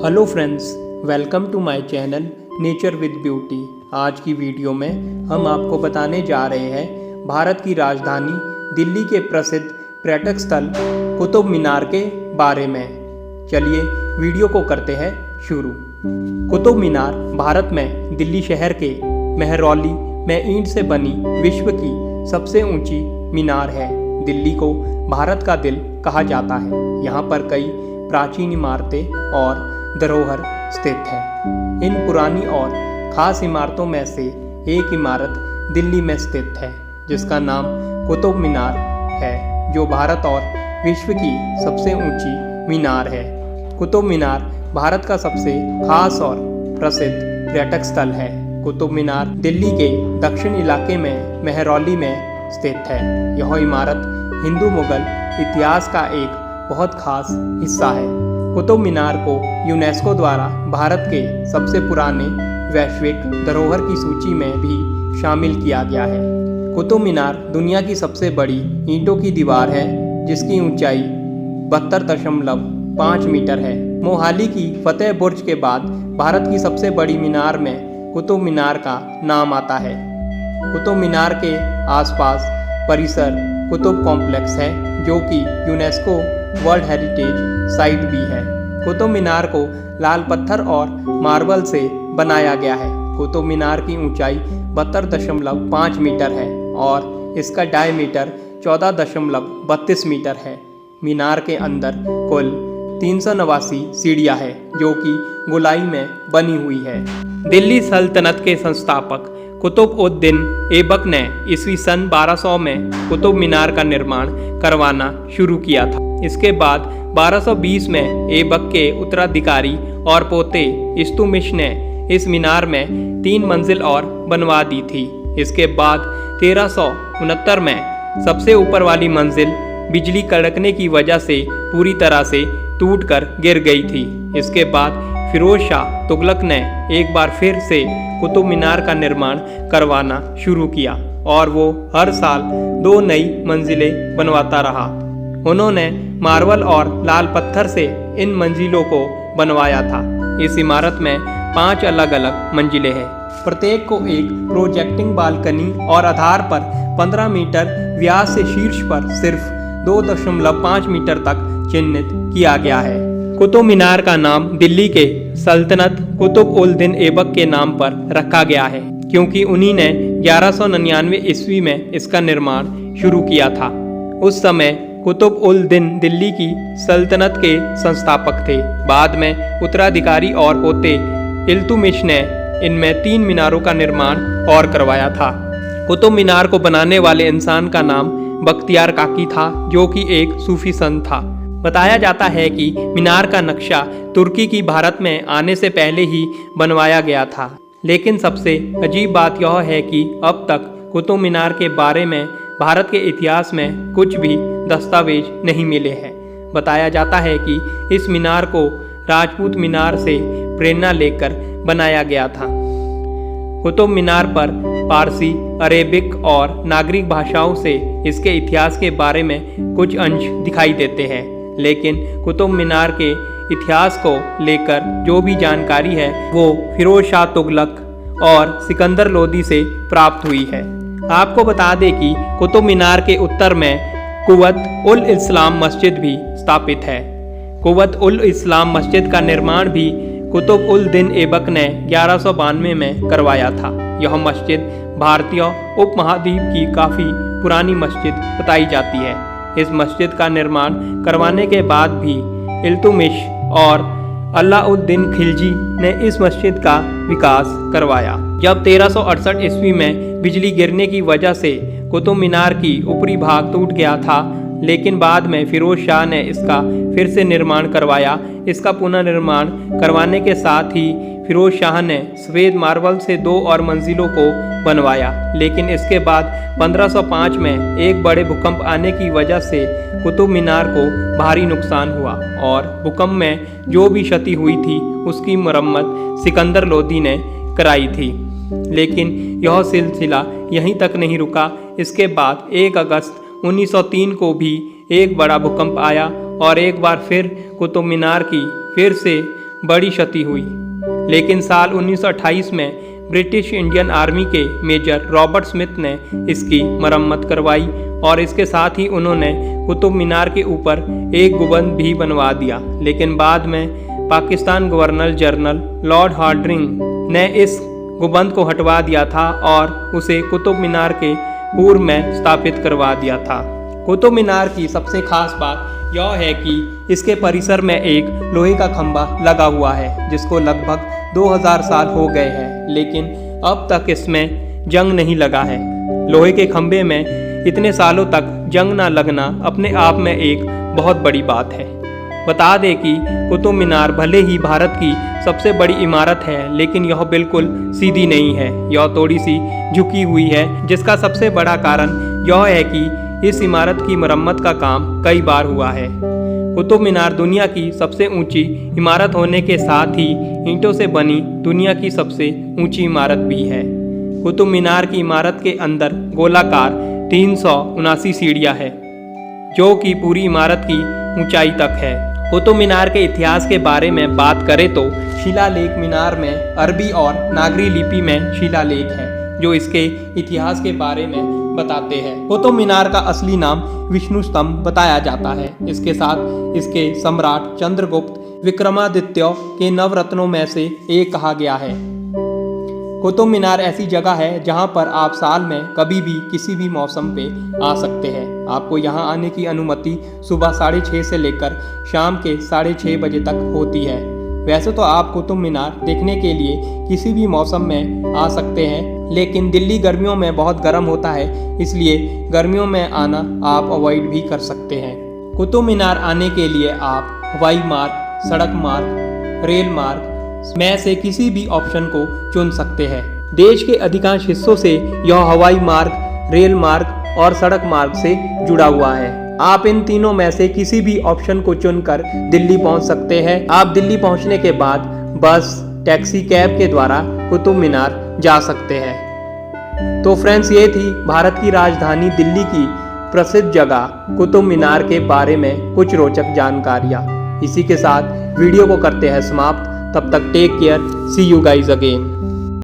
Hello friends, welcome to my channel nature with beauty. आज की video में हम आपको बताने जा रहे हैं भारत की राजधानी दिल्ली के प्रसिद्ध पर्यटक स्थल कुतुब मीनार के बारे में। चलिए वीडियो को करते हैं शुरू। कुतुब मीनार भारत में दिल्ली शहर के मेहरौली में ईंट से बनी विश्व की सबसे ऊंची मीनार है। दिल्ली को भारत का दिल कहा जाता है। यहाँ पर कई प्राचीन इमारतें और धरोहर स्थित हैं। इन पुरानी और खास इमारतों में से एक इमारत दिल्ली में स्थित है जिसका नाम कुतुब मीनार है, जो भारत और विश्व की सबसे ऊंची मीनार है। कुतुब मीनार भारत का सबसे खास और प्रसिद्ध पर्यटक स्थल है। कुतुब मीनार दिल्ली के दक्षिण इलाके में मेहरौली में स्थित है। यह इमारत हिंदू मुगल इतिहास का एक बहुत खास हिस्सा है। कुतुब मीनार को यूनेस्को द्वारा भारत के सबसे पुराने वैश्विक धरोहर की सूची में भी शामिल किया गया है। कुतुब मीनार दुनिया की सबसे बड़ी ईंटों की दीवार है जिसकी ऊंचाई 72.5 मीटर है। मोहाली की फतेह बुर्ज के बाद भारत की सबसे बड़ी मीनार में कुतुब मीनार का नाम आता है। कुतुब मीनार के आसपास परिसर कुतुब कॉम्प्लेक्स है जो कि यूनेस्को वर्ल्ड हेरिटेज साइट भी है। कुतुब मीनार को लाल पत्थर और मार्बल से बनाया गया है। कुतुब मीनार की ऊंचाई 72.5 मीटर है और इसका डायमीटर 14.32 मीटर है। मीनार के अंदर कुल 389 सीढ़ियां हैं जो कि गोलाई में बनी हुई है। दिल्ली सल्तनत के संस्थापक कुतुब-उद-दीन ऐबक ने ईस्वी सन 1200 में कुतुब मीनार का निर्माण करवाना शुरू किया था। इसके बाद 1220 में ऐबक के उत्तराधिकारी और पोते इल्तुतमिश ने इस मीनार में 3 मंजिल और बनवा दी थी। इसके बाद 1369 में सबसे ऊपर वाली मंजिल बिजली कड़कने की वजह से पूरी तरह से टूटकर गिर गई थी। इसके बाद फिरोज शाह तुगलक ने एक बार फिर से कुतुब मीनार का निर्माण करवाना शुरू किया और वो हर साल 2 नई मंजिलें बनवाता रहा। उन्होंने मार्बल और लाल पत्थर से इन मंजिलों को बनवाया था। इस इमारत में 5 अलग अलग मंजिलें हैं। प्रत्येक को एक प्रोजेक्टिंग बालकनी और आधार पर 15 मीटर व्यास से शीर्ष पर सिर्फ 2.5 मीटर तक चिह्नित किया गया है। कुतुब मीनार का नाम दिल्ली के सल्तनत कुतुब-उल-दीन ऐबक के नाम पर रखा गया है क्योंकि उन्हीं ने 1199 ईस्वी में इसका निर्माण शुरू किया था। उस समय कुतुब-उल-दीन दिल्ली की सल्तनत के संस्थापक थे। बाद में उत्तराधिकारी और पोते इल्तुतमिश ने इनमें 3 मीनारों का निर्माण और करवाया था। कुतुब मीनार को बनाने वाले इंसान का नाम बख्तियार काकी था जो कि एक सूफी संत था। बताया जाता है कि मीनार का नक्शा तुर्की की भारत में आने से पहले ही बनवाया गया था। लेकिन सबसे अजीब बात यह है कि अब तक कुतुब मीनार के बारे में भारत के इतिहास में कुछ भी दस्तावेज नहीं मिले हैं। बताया जाता है कि इस मीनार को राजपूत मीनार से प्रेरणा लेकर बनाया गया था। कुतुब मीनार पर पारसी, अरेबिक और नागरिक भाषाओं से इसके इतिहास के बारे में कुछ अंश दिखाई देते हैं, लेकिन कुतुब मीनार के इतिहास को लेकर जो भी जानकारी है वो फिरोज शाह तुगलक और सिकंदर लोदी से प्राप्त हुई है। आपको बता दें कि कुतुब मीनार के उत्तर में कुव्वत-उल-इस्लाम मस्जिद भी स्थापित है। कुव्वत-उल-इस्लाम मस्जिद का निर्माण भी कुतुब-उल-दीन ऐबक ने 1192 में करवाया था। यह मस्जिद भारतीय उपमहाद्वीप की काफ़ी पुरानी मस्जिद बताई जाती है। इस मस्जिद का निर्माण करवाने के बाद भी इल्तुतमिश और अलाउद्दीन खिलजी ने इस मस्जिद का विकास करवाया। जब 1368 ईस्वी में बिजली गिरने की वजह से कुतुब मीनार की ऊपरी भाग टूट गया था, लेकिन बाद में फिरोज शाह ने इसका फिर से निर्माण करवाया। इसका पुनर्निर्माण करवाने के साथ ही फिरोज शाह ने सफ़ेद मार्बल से 2 और मंजिलों को बनवाया। लेकिन इसके बाद 1505 में एक बड़े भूकंप आने की वजह से कुतुब मीनार को भारी नुकसान हुआ और भूकंप में जो भी क्षति हुई थी उसकी मरम्मत सिकंदर लोदी ने कराई थी। लेकिन यह सिलसिला यहीं तक नहीं रुका। इसके बाद 1 अगस्त 1903 को भी एक बड़ा भूकंप आया और एक बार फिर कुतुब मीनार की फिर से बड़ी क्षति हुई। लेकिन साल 1928 में ब्रिटिश इंडियन आर्मी के मेजर रॉबर्ट स्मिथ ने इसकी मरम्मत करवाई और इसके साथ ही उन्होंने कुतुब मीनार के ऊपर एक गुंबद भी बनवा दिया। लेकिन बाद में Pakistan governor general lord Hardinge ने इस गुंबद को हटवा दिया था और उसे कुतुब मीनार के पूर्व में स्थापित करवा दिया था। कुतुब मीनार की सबसे खास बात यह है कि इसके परिसर में एक लोहे का खंभा लगा हुआ है जिसको लगभग 2000 साल हो गए हैं, लेकिन अब तक इसमें जंग नहीं लगा है। लोहे के खंभे में इतने सालों तक जंग ना लगना अपने आप में एक बहुत बड़ी बात है। बता दें कि कुतुब मीनार भले ही भारत की सबसे बड़ी इमारत है, लेकिन यह बिल्कुल सीधी नहीं है, यह थोड़ी सी झुकी हुई है, जिसका सबसे बड़ा कारण यह है कि इस इमारत की मरम्मत का काम कई बार हुआ है। कुतुब मीनार दुनिया की सबसे ऊंची इमारत होने के साथ ही ईंटों से बनी दुनिया की सबसे ऊंची इमारत भी है। कुतुब मीनार की इमारत के अंदर गोलाकार 379 सीढ़ियां हैं, जो कि पूरी इमारत की ऊंचाई तक है। कुतुब मीनार के इतिहास के बारे में बात करें तो शिलालेख मीनार में अरबी और नागरी लिपि में शिलालेख है जो इसके इतिहास के बारे में बताते हैं। कुतुब मीनार का असली नाम विष्णु स्तंभ बताया जाता है। इसके साथ इसके सम्राट चंद्रगुप्त विक्रमादित्य के नवरत्नों में से एक कहा गया है। कुतुब मीनार ऐसी जगह है जहां पर आप साल में कभी भी किसी भी मौसम पे आ सकते हैं। आपको यहां आने की अनुमति सुबह 6:30 से लेकर शाम के 6:30 बजे तक होती है। वैसे तो आप कुतुब मीनार देखने के लिए किसी भी मौसम में आ सकते हैं, लेकिन दिल्ली गर्मियों में बहुत गर्म होता है, इसलिए गर्मियों में आना आप अवॉइड भी कर सकते हैं। कुतुब मीनार आने के लिए आप हवाई मार्ग, सड़क मार्ग, रेल मार्ग में से किसी भी ऑप्शन को चुन सकते हैं। देश के अधिकांश हिस्सों से यह हवाई मार्ग, रेल मार्ग और सड़क मार्ग से जुड़ा हुआ है। आप इन तीनों में से किसी भी ऑप्शन को चुनकर दिल्ली पहुंच सकते हैं। आप दिल्ली पहुंचने के बाद बस, टैक्सी, कैब के द्वारा कुतुब मीनार जा सकते हैं। तो फ्रेंड्स, ये थी भारत की राजधानी दिल्ली की प्रसिद्ध जगह कुतुब मीनार के बारे में कुछ रोचक जानकारियाँ। इसी के साथ वीडियो को करते हैं समाप्त। तब तक take care, see you guys again.